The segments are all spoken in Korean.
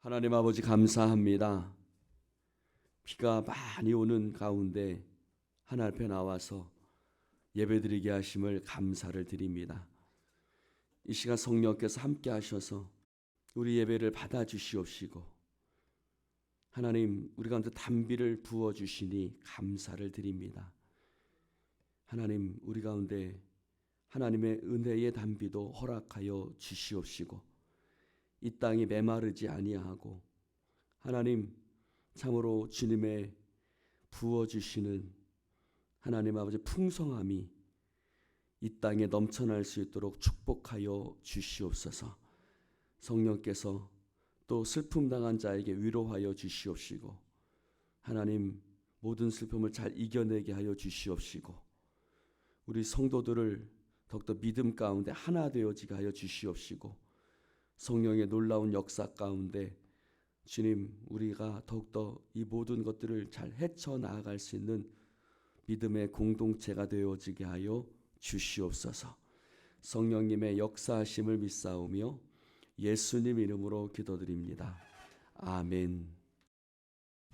하나님 아버지 감사합니다. 비가 많이 오는 가운데 하나님 앞에 나와서 예배드리게 하심을 감사를 드립니다. 이 시간 성령께서 함께 하셔서 우리 예배를 받아주시옵시고 하나님 우리 가운데 단비를 부어주시니 감사를 드립니다. 하나님 우리 가운데 하나님의 은혜의 단비도 허락하여 주시옵시고 이 땅이 메마르지 아니하고 하나님 참으로 주님의 부어주시는 하나님 아버지 풍성함이 이 땅에 넘쳐날 수 있도록 축복하여 주시옵소서. 성령께서 또 슬픔 당한 자에게 위로하여 주시옵시고 하나님 모든 슬픔을 잘 이겨내게 하여 주시옵시고 우리 성도들을 더욱더 믿음 가운데 하나 되어지게 하여 주시옵시고 성령의 놀라운 역사 가운데 주님 우리가 더욱더 이 모든 것들을 잘 헤쳐나아갈 수 있는 믿음의 공동체가 되어지게 하여 주시옵소서. 성령님의 역사하심을 믿사오며 예수님 이름으로 기도드립니다. 아멘.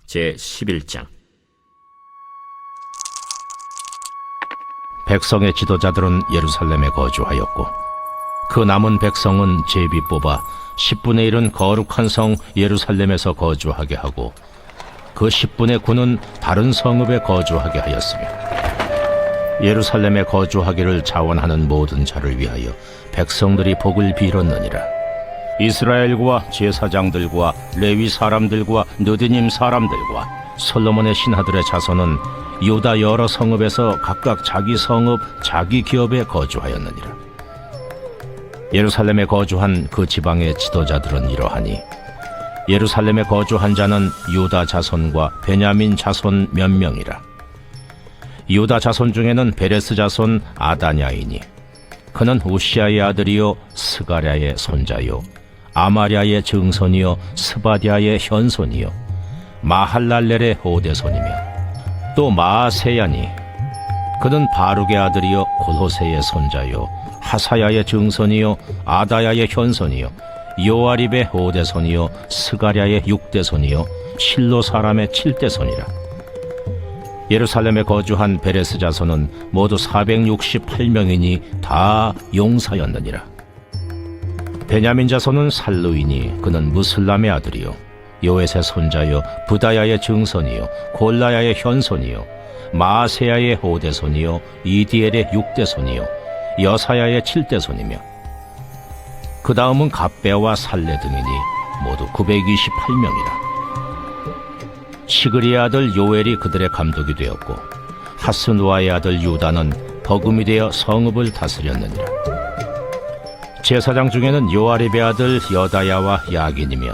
제11장. 백성의 지도자들은 예루살렘에 거주하였고 그 남은 백성은 제비 뽑아 10분의 1은 거룩한 성 예루살렘에서 거주하게 하고 그 10분의 9는 다른 성읍에 거주하게 하였으며 예루살렘에 거주하기를 자원하는 모든 자를 위하여 백성들이 복을 빌었느니라. 이스라엘과 제사장들과 레위 사람들과 느디님 사람들과 솔로몬의 신하들의 자손은 유다 여러 성읍에서 각각 자기 성읍 자기 기업에 거주하였느니라. 예루살렘에 거주한 그 지방의 지도자들은 이러하니 예루살렘에 거주한 자는 유다 자손과 베냐민 자손 몇 명이라. 유다 자손 중에는 베레스 자손 아다냐이니 그는 우시아의 아들이요 스가랴의 손자요 아마랴의 증손이요 스바디아의 현손이요 마할랄렐의 호대손이며 또 마아세야니 그는 바룩의 아들이요 골호세의 손자요 하사야의 증손이요 아다야의 현손이요 요아립의 5대손이요 스가랴의 6대손이요 실로 사람의 7대손이라. 예루살렘에 거주한 베레스 자손은 모두 468명이니 다 용사였느니라. 베냐민 자손은 살루이니 그는 무슬람의 아들이요 요엣의 손자요 부다야의 증손이요 골라야의 현손이요 마아세야의 5대손이요 이디엘의 6대손이요 여사야의 7대손이며 그 다음은 갑배와 살레 등이니 모두 928명이라. 시그리의 아들 요엘이 그들의 감독이 되었고 하스누아의 아들 유다는 버금이 되어 성읍을 다스렸느니라. 제사장 중에는 요아립의 아들 여다야와 야긴이며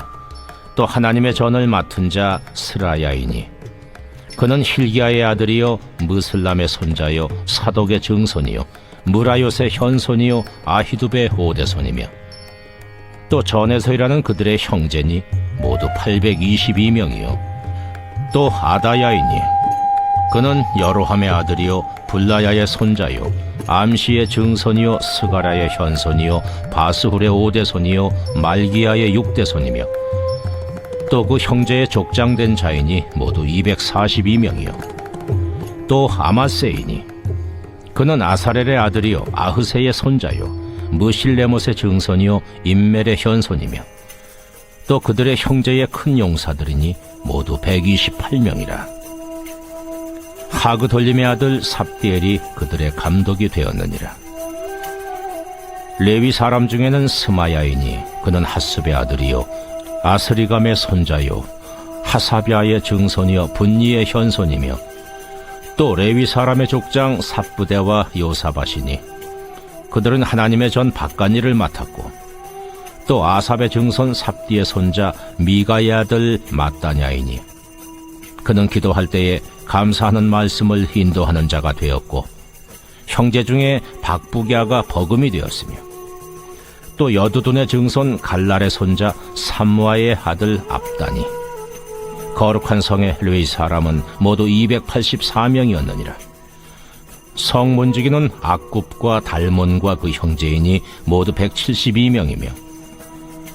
또 하나님의 전을 맡은 자 스라야이니 그는 힐기야의 아들이요 무슬람의 손자요 사독의 증손이요 무라요의 현손이요 아히두베의 5대손이며 또 전에서 일하는 그들의 형제니 모두 822명이요 또 아다야이니 그는 여로함의 아들이요 블라야의 손자요 암시의 증손이요 스가랴의 현손이요 바스훌의 5대손이요 말기야의 6대손이며 또 그 형제의 족장된 자이니 모두 242명이요 또 아마세이니 그는 아사렐의 아들이요 아흐세의 손자요 무실레못의 증손이요 임멜의 현손이며 또 그들의 형제의 큰 용사들이니 모두 128명이라. 하그돌림의 아들 삽디엘이 그들의 감독이 되었느니라. 레위 사람 중에는 스마야이니 그는 하습의 아들이요 아스리감의 손자요 하사비아의 증손이요 분니의 현손이며 또 레위 사람의 족장 삽부대와 요사밭이니 그들은 하나님의 전 박간일을 맡았고 또 아삽의 증손 삽디의 손자 미가의 아들 마따냐이니 그는 기도할 때에 감사하는 말씀을 인도하는 자가 되었고 형제 중에 박부갸가 버금이 되었으며 또 여두둔의 증손 갈랄의 손자 삼무아의 아들 압다니 거룩한 성의 레위 사람은 모두 284명이었느니라. 성 문지기는 악굽과 달몬과 그 형제이니 모두 172명이며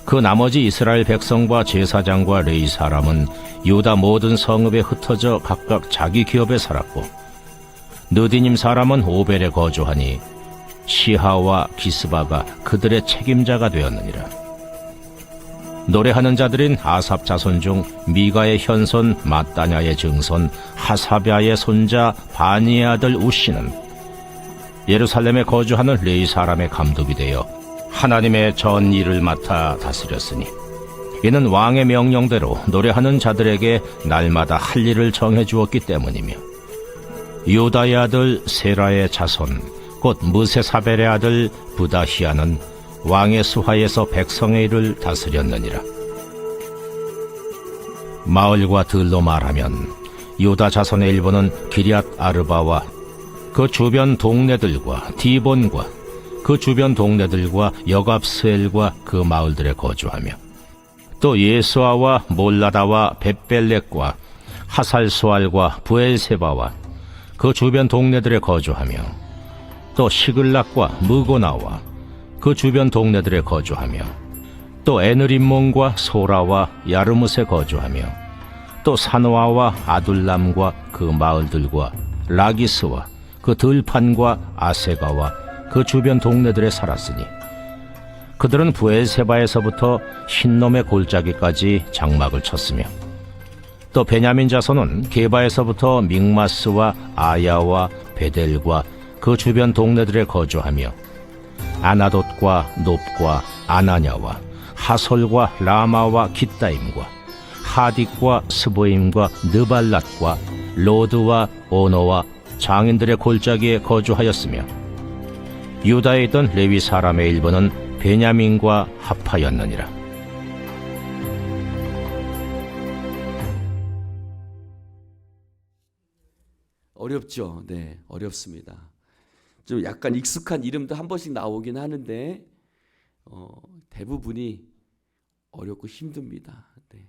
그 나머지 이스라엘 백성과 제사장과 레위 사람은 유다 모든 성읍에 흩어져 각각 자기 기업에 살았고, 느디님 사람은 오벨에 거주하니 시하와 기스바가 그들의 책임자가 되었느니라. 노래하는 자들인 아삽 자손 중 미가의 현손 마따냐의 증손 하사랴의 손자 바니의 아들 우시는 예루살렘에 거주하는 레위 사람의 감독이 되어 하나님의 전 일을 맡아 다스렸으니, 이는 왕의 명령대로 노래하는 자들에게 날마다 할 일을 정해 주었기 때문이며, 유다의 아들 세라의 자손 곧 무세사벨의 아들 부다히아는 왕의 수하에서 백성의 일을 다스렸느니라. 마을과 들로 말하면 유다 자손의 일부는 기럇 아르바와 그 주변 동네들과 디본과 그 주변 동네들과 여갑스엘과 그 마을들에 거주하며, 또 예수아와 몰라다와 벳벨렉과 하살수알과 부엘세바와 그 주변 동네들에 거주하며, 또 시글락과 무고나와 그 주변 동네들에 거주하며, 또 에느림몬과 소라와 야르뭇에 거주하며, 또 산와와 아둘람과 그 마을들과 라기스와 그 들판과 아세가와 그 주변 동네들에 살았으니, 그들은 부엘세바에서부터 흰놈의 골짜기까지 장막을 쳤으며, 또 베냐민 자손은 게바에서부터 믹마스와 아야와 베델과 그 주변 동네들에 거주하며, 아나돗과 놉과 아나냐와 하솔과 라마와 깃다임과 하딕과 스보임과 느발랏과 로드와 오노와 장인들의 골짜기에 거주하였으며, 유다에 있던 레위 사람의 일부는 베냐민과 합하였느니라. 어렵죠? 네, 어렵습니다. 좀 약간 익숙한 이름도 한 번씩 나오긴 하는데 대부분이 어렵고 힘듭니다. 네.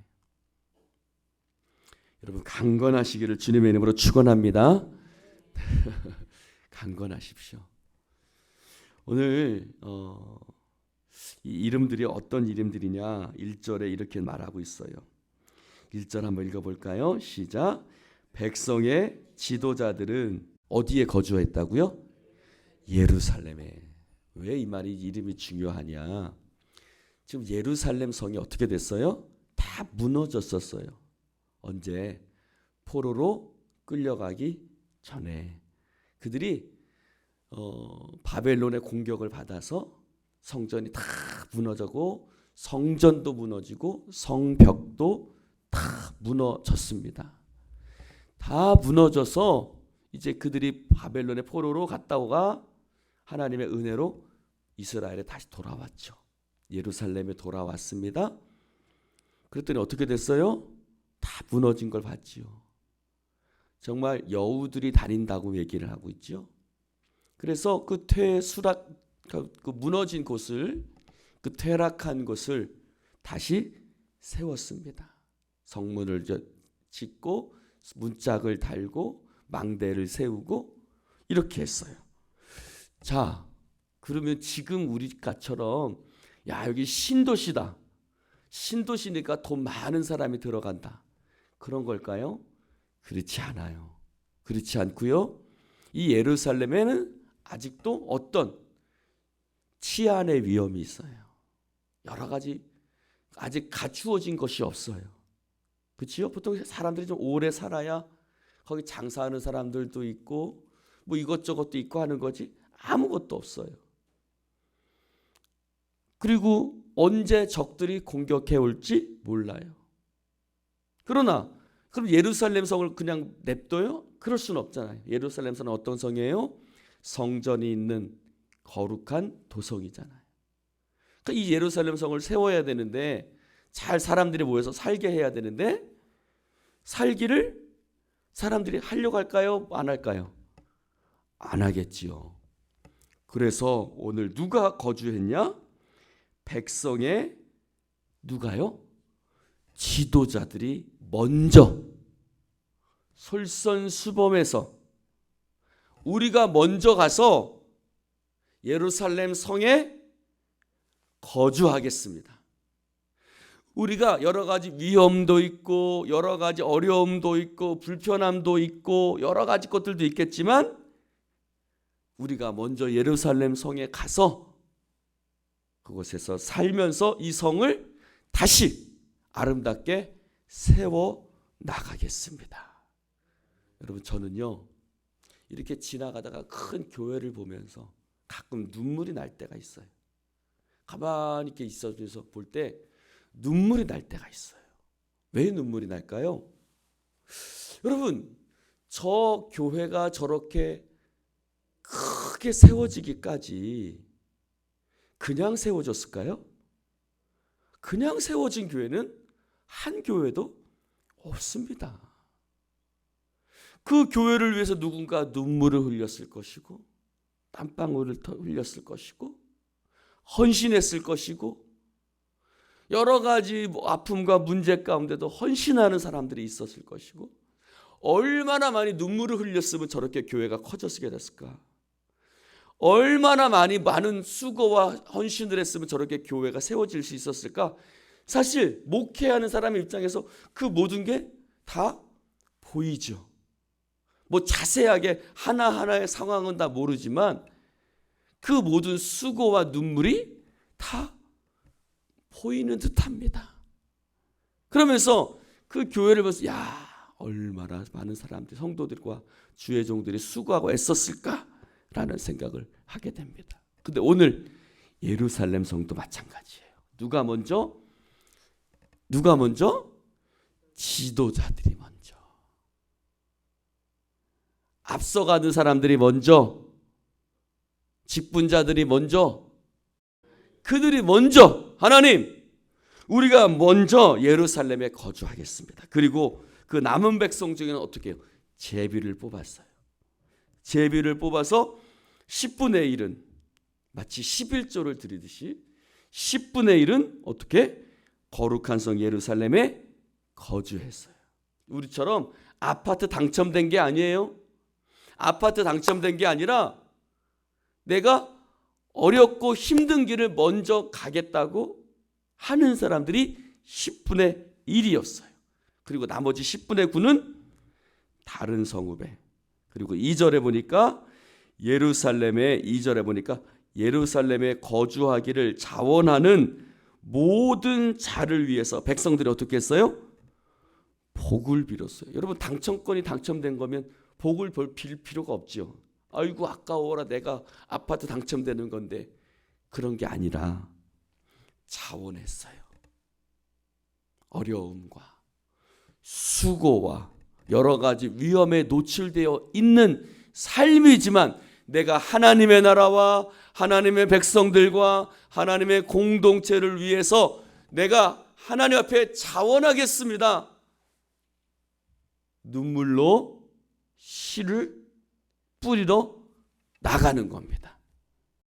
여러분 강건하시기를 주님의 이름으로 축원합니다. 강건하십시오. 오늘 이 이름들이 어떤 이름들이냐 1절에 이렇게 말하고 있어요. 1절 한번 읽어볼까요? 시작. 백성의 지도자들은 어디에 거주했다고요? 예루살렘에. 왜 이 말이 이름이 중요하냐? 지금 예루살렘 성이 어떻게 됐어요? 다 무너졌었어요. 언제? 포로로 끌려가기 전에. 그들이 바벨론의 공격을 받아서 성전이 다 무너지고 성전도 무너지고 성벽도 다 무너졌습니다. 다 무너져서 이제 그들이 바벨론의 포로로 갔다가 하나님의 은혜로 이스라엘에 다시 돌아왔죠. 예루살렘에 돌아왔습니다. 그랬더니 어떻게 됐어요? 다 무너진 걸 봤지요. 정말 여우들이 다닌다고 얘기를 하고 있죠. 그래서 그 그 무너진 곳을, 그 퇴락한 곳을 다시 세웠습니다. 성문을 짓고 문짝을 달고 망대를 세우고 이렇게 했어요. 자, 그러면 지금 우리가처럼 야 여기 신도시다. 신도시니까 돈 많은 사람이 들어간다. 그런 걸까요? 그렇지 않아요. 그렇지 않고요. 이 예루살렘에는 아직도 어떤 치안의 위험이 있어요. 여러 가지 아직 갖추어진 것이 없어요. 그렇지요? 보통 사람들이 좀 오래 살아야 거기 장사하는 사람들도 있고 뭐 이것저것도 있고 하는 거지 아무것도 없어요. 그리고 언제 적들이 공격해 올지 몰라요. 그러나 그럼 예루살렘 성을 그냥 냅둬요? 그럴 수는 없잖아요. 예루살렘 성은 어떤 성이에요? 성전이 있는 거룩한 도성이잖아요. 그러니까 이 예루살렘 성을 세워야 되는데 잘 사람들이 모여서 살게 해야 되는데 살기를 사람들이 하려고 할까요? 안 할까요? 안 하겠지요. 그래서 오늘 누가 거주했냐? 백성의 누가요? 지도자들이 먼저 솔선수범해서 우리가 먼저 가서 예루살렘 성에 거주하겠습니다. 우리가 여러 가지 위험도 있고 여러 가지 어려움도 있고 불편함도 있고 여러 가지 것들도 있겠지만 우리가 먼저 예루살렘 성에 가서 그곳에서 살면서 이 성을 다시 아름답게 세워 나가겠습니다. 여러분, 저는요 이렇게 지나가다가 큰 교회를 보면서 가끔 눈물이 날 때가 있어요. 가만히 이렇게 있어서 볼 때 눈물이 날 때가 있어요. 왜 눈물이 날까요? 여러분, 저 교회가 저렇게 크게 세워지기까지 그냥 세워졌을까요? 그냥 세워진 교회는 한 교회도 없습니다. 그 교회를 위해서 누군가 눈물을 흘렸을 것이고 땀방울을 흘렸을 것이고 헌신했을 것이고 여러 가지 아픔과 문제 가운데도 헌신하는 사람들이 있었을 것이고 얼마나 많이 눈물을 흘렸으면 저렇게 교회가 커졌게 됐을까? 얼마나 많은 수고와 헌신을 했으면 저렇게 교회가 세워질 수 있었을까? 사실 목회하는 사람의 입장에서 그 모든 게 다 보이죠. 뭐 자세하게 하나하나의 상황은 다 모르지만 그 모든 수고와 눈물이 다 보이는 듯합니다. 그러면서 그 교회를 보면서 얼마나 많은 사람들이 성도들과 주의 종들이 수고하고 애썼을까라는 생각을 하게 됩니다. 근데 오늘 예루살렘 성도 마찬가지예요. 누가 먼저? 지도자들이 먼저. 앞서가는 사람들이 먼저. 직분자들이 먼저. 그들이 먼저 하나님, 우리가 먼저 예루살렘에 거주하겠습니다. 그리고 그 남은 백성 중에는 어떻게 해요? 제비를 뽑았어요. 제비를 뽑아서 10분의 1은 마치 11조를 드리듯이 10분의 1은 어떻게? 거룩한 성 예루살렘에 거주했어요. 우리처럼 아파트 당첨된 게 아니에요. 아파트 당첨된 게 아니라 내가 어렵고 힘든 길을 먼저 가겠다고 하는 사람들이 10분의 1이었어요. 그리고 나머지 10분의 9는 다른 성읍에. 그리고 2절에 보니까 예루살렘에 2절에 보니까 예루살렘에 거주하기를 자원하는 모든 자를 위해서 백성들이 어떻게 했어요? 복을 빌었어요. 여러분, 당첨권이 당첨된 거면 복을 빌 필요가 없죠. 아이고 아까워라, 내가 아파트 당첨되는 건데. 그런 게 아니라 자원했어요. 어려움과 수고와 여러 가지 위험에 노출되어 있는 삶이지만 내가 하나님의 나라와 하나님의 백성들과 하나님의 공동체를 위해서 내가 하나님 앞에 자원하겠습니다. 눈물로 씨를 뿌리러 나가는 겁니다.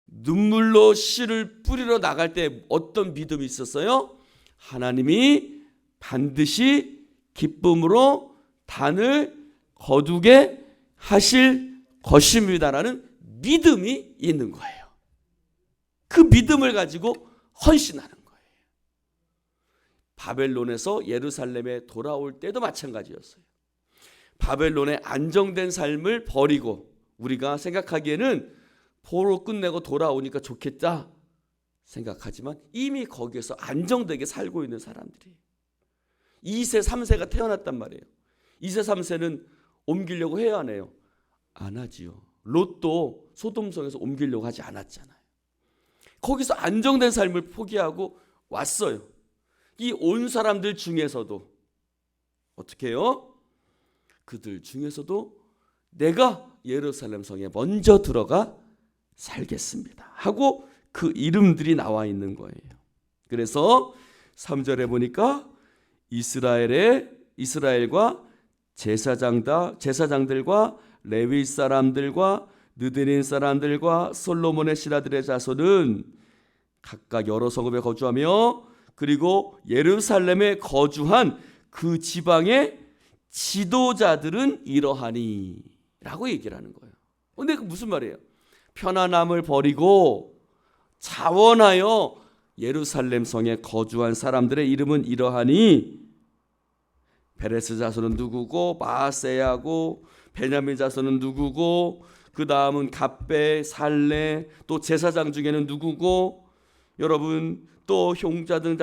눈물로 씨를 뿌리러 나갈 때 어떤 믿음이 있었어요? 하나님이 반드시 기쁨으로 단을 거두게 하실 것입니다라는 믿음이 있는 거예요. 그 믿음을 가지고 헌신하는 거예요. 바벨론에서 예루살렘에 돌아올 때도 마찬가지였어요. 바벨론의 안정된 삶을 버리고 우리가 생각하기에는 포로 끝내고 돌아오니까 좋겠다 생각하지만 이미 거기에서 안정되게 살고 있는 사람들이 2세 3세가 태어났단 말이에요. 2세 3세는 옮기려고 해야 하네요. 안 하지요. 롯도 소돔성에서 옮기려고 하지 않았잖아요. 거기서 안정된 삶을 포기하고 왔어요. 이 온 사람들 중에서도 어떻게 해요? 그들 중에서도 내가 예루살렘 성에 먼저 들어가 살겠습니다 하고 그 이름들이 나와 있는 거예요. 그래서 3절에 보니까 이스라엘과 제사장들과 레위 사람들과 느드린 사람들과 솔로몬의 신하들의 자손은 각각 여러 성읍에 거주하며 그리고 예루살렘에 거주한 그 지방의 지도자들은 이러하니 라고 얘기를 하는 거예요. 근데 그 무슨 말이에요? 편안함을 버리고 자원하여 예루살렘 성에 거주한 사람들의 이름은 이러하니 베레스 자손은 누구고 마아세야고 베냐민 자손은 누구고 그 다음은 갑베, 살레, 또 제사장 중에는 누구고 여러분 또 용사들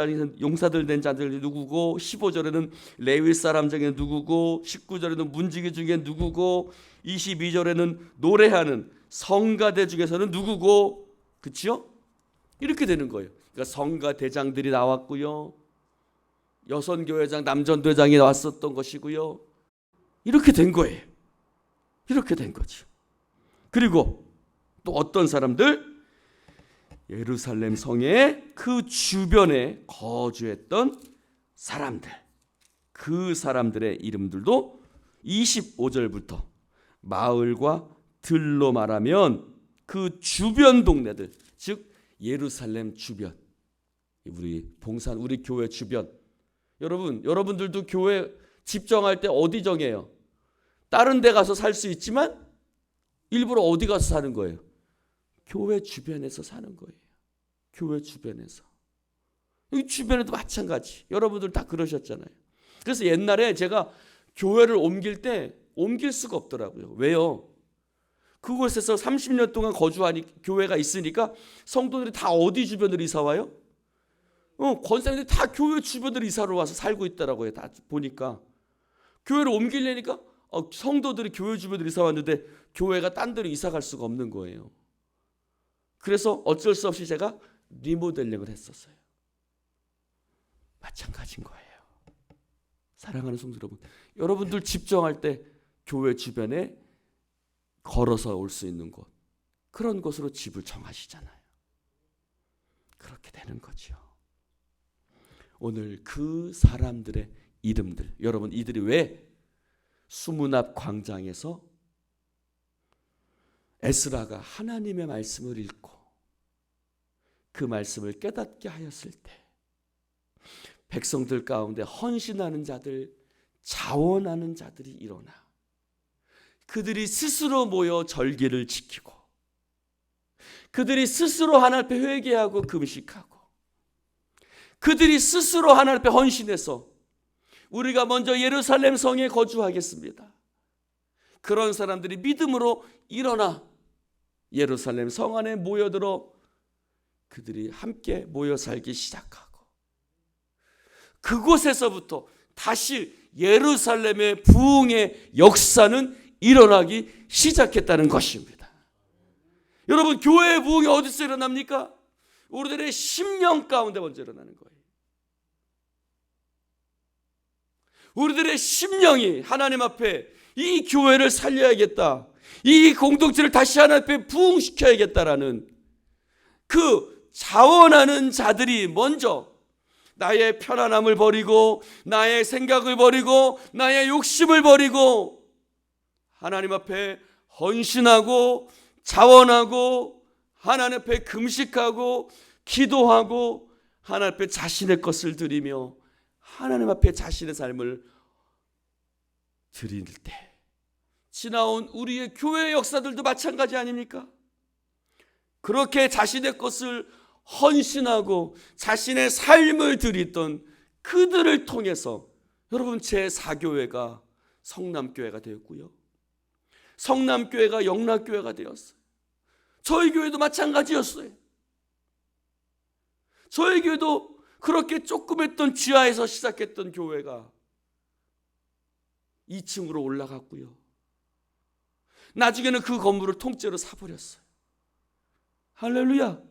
된 자들이 누구고 15절에는 레위 사람 중에 누구고 19절에는 문지기 중에 누구고 22절에는 노래하는 성가대 중에서는 누구고 그렇죠? 이렇게 되는 거예요. 그러니까 성가대장들이 나왔고요. 여선교회장, 남전도회장이 나왔었던 것이고요. 이렇게 된 거예요. 이렇게 된 거죠. 그리고 또 어떤 사람들? 예루살렘 성의 그 주변에 거주했던 사람들, 그 사람들의 이름들도 25절부터 마을과 들로 말하면 그 주변 동네들, 즉 예루살렘 주변, 우리 봉산, 우리 교회 주변. 여러분들도 교회 집 정할 때 어디 정해요? 다른 데 가서 살 수 있지만 일부러 어디 가서 사는 거예요? 교회 주변에서 사는 거예요. 교회 주변에서. 이 주변에도 마찬가지. 여러분들 다 그러셨잖아요. 그래서 옛날에 제가 교회를 옮길 때 옮길 수가 없더라고요. 왜요? 그곳에서 30년 동안 거주하니 교회가 있으니까 성도들이 다 어디 주변으로 이사 와요? 권사님들이 다 교회 주변으로 이사를 와서 살고 있더라고요. 다 보니까. 교회를 옮기려니까 성도들이 교회 주변으로 이사 왔는데 교회가 딴 데로 이사 갈 수가 없는 거예요. 그래서 어쩔 수 없이 제가 리모델링을 했었어요. 마찬가지인 거예요. 사랑하는 성도 여러분, 여러분들 집 정할 때 교회 주변에 걸어서 올 수 있는 곳, 그런 곳으로 집을 정하시잖아요. 그렇게 되는 거죠. 오늘 그 사람들의 이름들, 여러분 이들이 왜 수문 앞 광장에서 에스라가 하나님의 말씀을 읽고 그 말씀을 깨닫게 하였을 때 백성들 가운데 헌신하는 자들, 자원하는 자들이 일어나 그들이 스스로 모여 절기를 지키고 그들이 스스로 하나님 앞에 회개하고 금식하고 그들이 스스로 하나님 앞에 헌신해서 우리가 먼저 예루살렘 성에 거주하겠습니다. 그런 사람들이 믿음으로 일어나 예루살렘 성 안에 모여들어 그들이 함께 모여 살기 시작하고 그곳에서부터 다시 예루살렘의 부흥의 역사는 일어나기 시작했다는 것입니다. 여러분, 교회의 부흥이 어디서 일어납니까? 우리들의 심령 가운데 먼저 일어나는 거예요. 우리들의 심령이 하나님 앞에 이 교회를 살려야겠다, 이 공동체를 다시 하나님 앞에 부흥시켜야겠다라는 그 자원하는 자들이 먼저 나의 편안함을 버리고 나의 생각을 버리고 나의 욕심을 버리고 하나님 앞에 헌신하고 자원하고 하나님 앞에 금식하고 기도하고 하나님 앞에 자신의 것을 드리며 하나님 앞에 자신의 삶을 드릴 때 지나온 우리의 교회의 역사들도 마찬가지 아닙니까? 그렇게 자신의 것을 헌신하고 자신의 삶을 드리던 그들을 통해서 여러분 제4교회가 성남교회가 되었고요. 성남교회가 영락교회가 되었어요. 저희 교회도 마찬가지였어요. 저희 교회도 그렇게 조그맸던 지하에서 시작했던 교회가 2층으로 올라갔고요. 나중에는 그 건물을 통째로 사버렸어요. 할렐루야.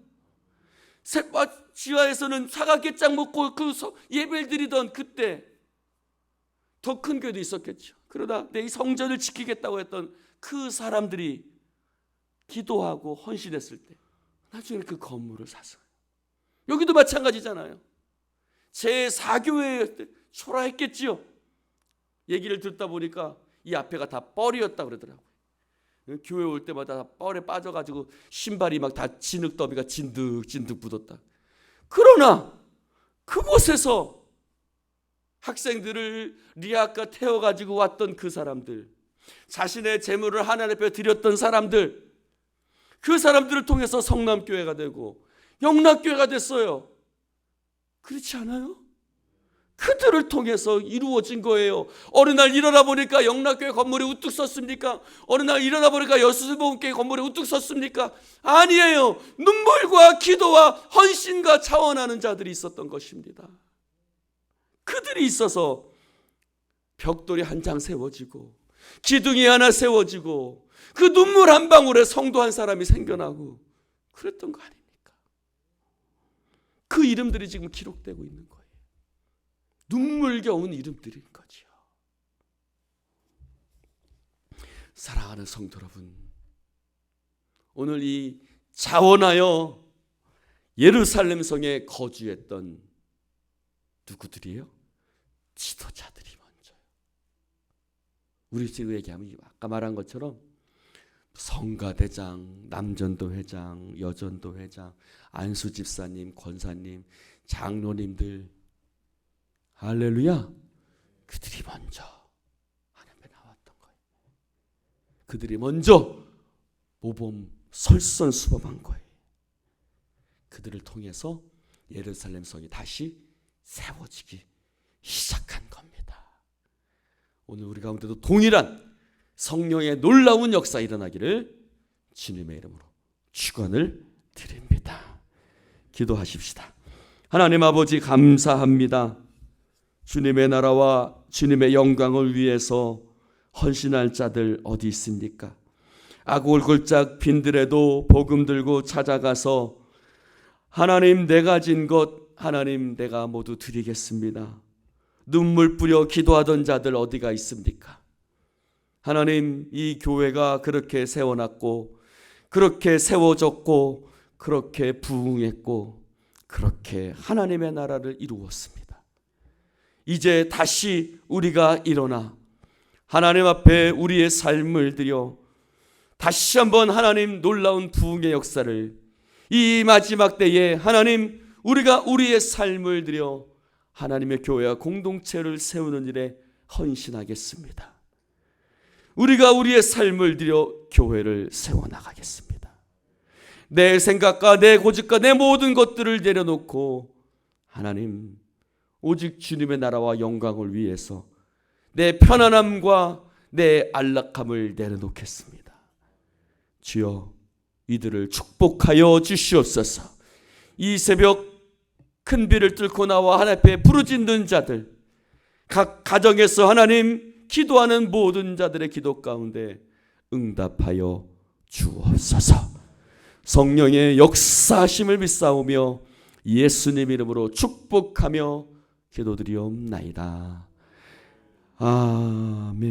지하에서는 사각개장 먹고 그 예배를 드리던 그때 더 큰 교회도 있었겠죠. 그러다 내 이 성전을 지키겠다고 했던 그 사람들이 기도하고 헌신했을 때 나중에 그 건물을 샀어요. 여기도 마찬가지잖아요. 제4교회에 초라했겠지요. 얘기를 듣다 보니까 이 앞에가 다 뻘이었다 그러더라고요. 교회 올 때마다 뻘에 빠져가지고 신발이 막 다 진흙더미가 진득진득 묻었다. 그러나 그곳에서 학생들을 리아카 태워가지고 왔던 그 사람들, 자신의 재물을 하나님 앞에 드렸던 사람들, 그 사람들을 통해서 성남교회가 되고 영락교회가 됐어요. 그렇지 않아요? 그들을 통해서 이루어진 거예요. 어느 날 일어나 보니까 영락교회 건물이 우뚝 섰습니까? 어느 날 일어나 보니까 여수복음교회 건물이 우뚝 섰습니까? 아니에요. 눈물과 기도와 헌신과 차원하는 자들이 있었던 것입니다. 그들이 있어서 벽돌이 한 장 세워지고 기둥이 하나 세워지고 그 눈물 한 방울에 성도 한 사람이 생겨나고 그랬던 거 아닙니까? 그 이름들이 지금 기록되고 있는 거예요. 눈물겨운 이름들인 거죠. 사랑하는 성도 여러분, 오늘 이 자원하여 예루살렘 성에 거주했던 누구들이에요? 지도자들이 먼저요. 우리 지금 얘기하면 아까 말한 것처럼 성가대장, 남전도 회장, 여전도 회장, 안수 집사님, 권사님, 장로님들, 할렐루야, 그들이 먼저 하나님 앞에 나왔던 거예요. 그들이 먼저 모범 설선수범한 거예요. 그들을 통해서 예루살렘 성이 다시 세워지기 시작한 겁니다. 오늘 우리 가운데도 동일한 성령의 놀라운 역사 일어나기를 주님의 이름으로 축원을 드립니다. 기도하십시다. 하나님 아버지, 감사합니다. 주님의 나라와 주님의 영광을 위해서 헌신할 자들 어디 있습니까? 아골골짝 빈들에도 복음 들고 찾아가서 하나님 내가 진 것 하나님 내가 모두 드리겠습니다. 눈물 뿌려 기도하던 자들 어디가 있습니까? 하나님, 이 교회가 그렇게 세워놨고 그렇게 세워졌고 그렇게 부흥했고 그렇게 하나님의 나라를 이루었습니다. 이제 다시 우리가 일어나 하나님 앞에 우리의 삶을 드려 다시 한번 하나님 놀라운 부흥의 역사를 이 마지막 때에 하나님 우리가 우리의 삶을 드려 하나님의 교회와 공동체를 세우는 일에 헌신하겠습니다. 우리가 우리의 삶을 들여 교회를 세워나가겠습니다. 내 생각과 내 고집과 내 모든 것들을 내려놓고 하나님 오직 주님의 나라와 영광을 위해서 내 편안함과 내 안락함을 내려놓겠습니다. 주여, 이들을 축복하여 주시옵소서. 이 새벽 큰 비를 뚫고 나와 하나님 앞에 부르짖는 자들, 각 가정에서 하나님 기도하는 모든 자들의 기도 가운데 응답하여 주옵소서. 성령의 역사하심을 믿사오며 예수님 이름으로 축복하며 기도드리옵나이다. 아멘.